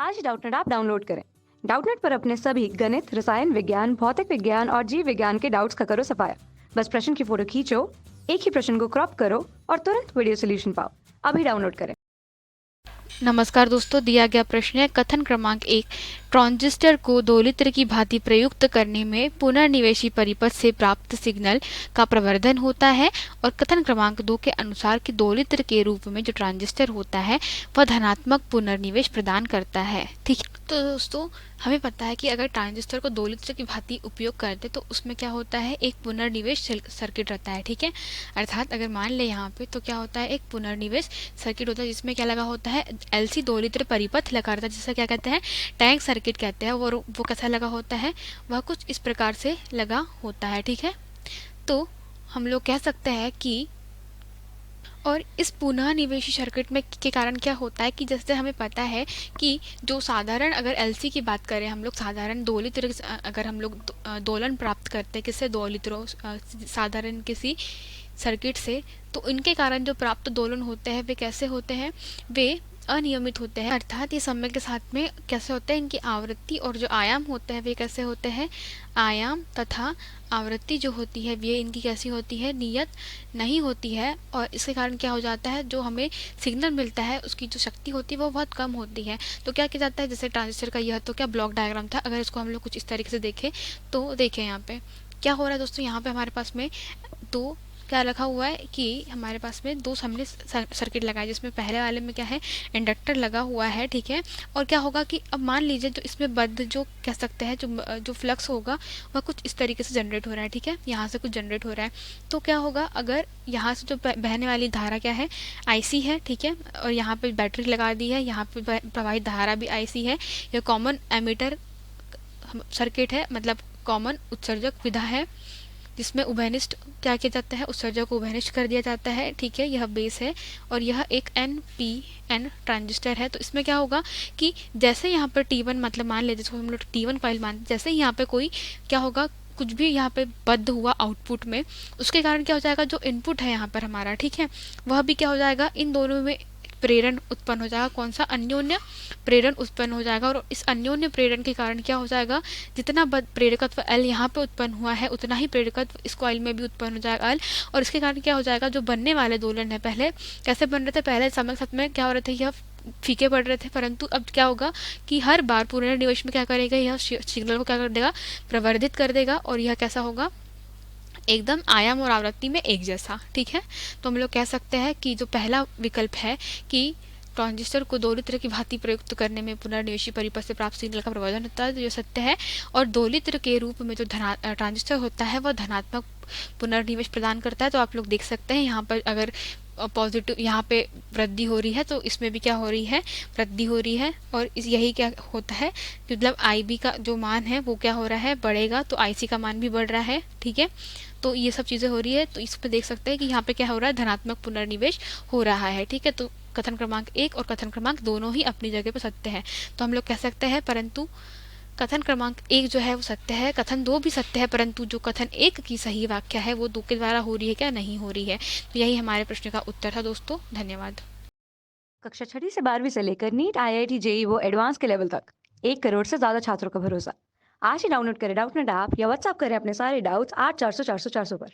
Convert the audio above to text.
आज ही Doubtnut app download करें। Doubtnut पर अपने सभी गणित, रसायन विज्ञान, भौतिक विज्ञान और जीव विज्ञान के डाउट्स का करो सफाया। बस प्रश्न की फोटो खींचो, एक ही प्रश्न को क्रॉप करो और तुरंत वीडियो सोल्यूशन पाओ। अभी डाउनलोड करें। नमस्कार दोस्तों, दिया गया प्रश्न है कथन क्रमांक 1। ट्रांजिस्टर को दोलित्र की भांति प्रयुक्त करने में पुनर्निवेशी परिपथ से प्राप्त सिग्नल का प्रवर्धन होता है। और कथन क्रमांक 2 के अनुसार कि दोलित्र के रूप में जो ट्रांजिस्टर होता है वह धनात्मक पुनर्निवेश प्रदान करता है। ठीक है, तो दोस्तों हमें पता है कि अगर ट्रांजिस्टर को दोलित्र की भांति उपयोग करते तो उसमें क्या होता है, एक पुनर्निवेश सर्किट रहता है। ठीक है, अर्थात अगर मान ले यहाँ पे तो क्या होता है, एक पुनर्निवेश सर्किट होता है जिसमें क्या लगा होता है, एलसी दोलित्र परिपथ लगा रहता है, जिसे क्या कहते हैं, टैंक सर्किट कहते हैं। और वो कैसा लगा होता है, वह कुछ इस प्रकार से लगा होता है। ठीक है, तो हम लोग कह सकते हैं कि और इस पुनः निवेशी सर्किट में के कारण क्या होता है कि जैसे हमें पता है कि जो साधारण, अगर एलसी की बात करें हम लोग, साधारण दोलित्र अगर हम लोग दोलन प्राप्त करते हैं किससे, दोलित्रों साधारण किसी सर्किट से, तो इनके कारण जो प्राप्त दोलन होते हैं वे कैसे होते हैं, वे अनियमित होते हैं। अर्थात ये समय के साथ में कैसे होते हैं, इनकी आवृत्ति और जो आयाम होते हैं वे कैसे होते हैं, आयाम तथा आवृत्ति जो होती है वे इनकी कैसी होती है, नियत नहीं होती है। और इसके कारण क्या हो जाता है, जो हमें सिग्नल मिलता है उसकी जो शक्ति होती है वो बहुत कम होती है। तो क्या किया जाता है, जैसे ट्रांजिस्टर का यह तो क्या ब्लॉक डायग्राम था, अगर इसको हम लोग कुछ इस तरीके से देखें तो देखें यहाँ पे क्या हो रहा है दोस्तों, यहाँ पे हमारे पास में दो क्या रखा हुआ है कि हमारे पास में दो हमने सर्किट लगाया, जिसमें पहले वाले में क्या है, इंडक्टर लगा हुआ है। ठीक है, और क्या होगा कि अब मान लीजिए जो इसमें बद्ध जो कह सकते हैं, जो फ्लक्स होगा वह कुछ इस तरीके से जनरेट हो रहा है। ठीक है, यहाँ से कुछ जनरेट हो रहा है, तो क्या होगा, अगर यहाँ से जो बहने वाली धारा क्या है, आईसी है। ठीक है, और यहाँ पे बैटरी लगा दी है, यहाँ पे प्रवाहित धारा भी आईसी है। यह कॉमन एमीटर सर्किट है, मतलब कॉमन उत्सर्जक विधा है, जिसमें उभयनिष्ठ क्या किया जाता है, उत्सर्जक को उभयनिष्ठ कर दिया जाता है। ठीक है, यह बेस है और यह एक NPN ट्रांजिस्टर है। तो इसमें क्या होगा कि जैसे यहाँ पर T1, मतलब मान लेते हैं हम लोग T1 कॉइल मानते, जैसे ही यहाँ पे कोई क्या होगा, कुछ भी यहाँ पे बद्ध हुआ आउटपुट में, उसके कारण क्या हो जाएगा, जो इनपुट है यहाँ पर हमारा, ठीक है, वह भी क्या हो जाएगा, इन दोनों में प्रेरण उत्पन्न हो जाएगा। कौन सा, अन्योन्य प्रेरण उत्पन्न हो जाएगा। और इस अन्योन्य प्रेरण के कारण क्या हो जाएगा, जितना प्रेरकत्व L यहाँ पे उत्पन्न हुआ है उतना ही प्रेरकत्व इस कॉइल में भी उत्पन्न हो जाएगा L। और इसके कारण क्या हो जाएगा, जो बनने वाले दोलन है, पहले कैसे बन रहे थे, पहले समय के साथ में क्या हो रहे थे, यह फीके पड़ रहे थे, परंतु अब क्या होगा कि हर बार पुनर्निवेश में क्या करेगा, यह सिग्नल को क्या कर देगा, प्रवर्धित कर देगा। और यह कैसा होगा, एकदम आयाम और आवृत्ति में एक जैसा। ठीक है, तो हम लोग कह सकते हैं कि जो पहला विकल्प है कि ट्रांजिस्टर को दोलित्र की भांति प्रयुक्त करने में पुनर्निवेशी परिपथ से प्राप्त सिग्नल का प्रवर्धन होता है, तो ये सत्य है। और दोलित्र के रूप में जो ट्रांजिस्टर होता है वह धनात्मक पुनर्निवेश प्रदान करता है। तो आप लोग देख सकते हैं यहाँ पर अगर पॉजिटिव यहाँ पे वृद्धि हो रही है तो इसमें भी क्या हो रही है, वृद्धि हो रही है। और यही क्या होता है, मतलब IB का जो मान है वो क्या हो रहा है, बढ़ेगा, तो IC का मान भी बढ़ रहा है। ठीक है, तो ये सब चीज़ें हो रही है, तो इस पर देख सकते हैं कि यहाँ पे क्या हो रहा है, धनात्मक पुनर्निवेश हो रहा है। ठीक है, तो कथन क्रमांक 1 और कथन क्रमांक दोनों ही अपनी जगह पर सत्य है, तो हम लोग कह सकते हैं, परंतु कथन क्रमांक 1 जो है वो सत्य है, कथन 2 भी सत्य है, परंतु जो कथन 1 की सही व्याख्या है वो 2 के द्वारा हो रही है क्या, नहीं हो रही है। तो यही हमारे प्रश्न का उत्तर था दोस्तों, धन्यवाद। कक्षा 6 से 12वीं से लेकर नीट, IIT, JEE वो एडवांस के लेवल तक 1 करोड़ से ज्यादा छात्रों का भरोसा। आज ही डाउनलोड करें डाउटनेट ऐप या व्हाट्सएप करें अपने सारे डाउट्स 8400 400 400 पर।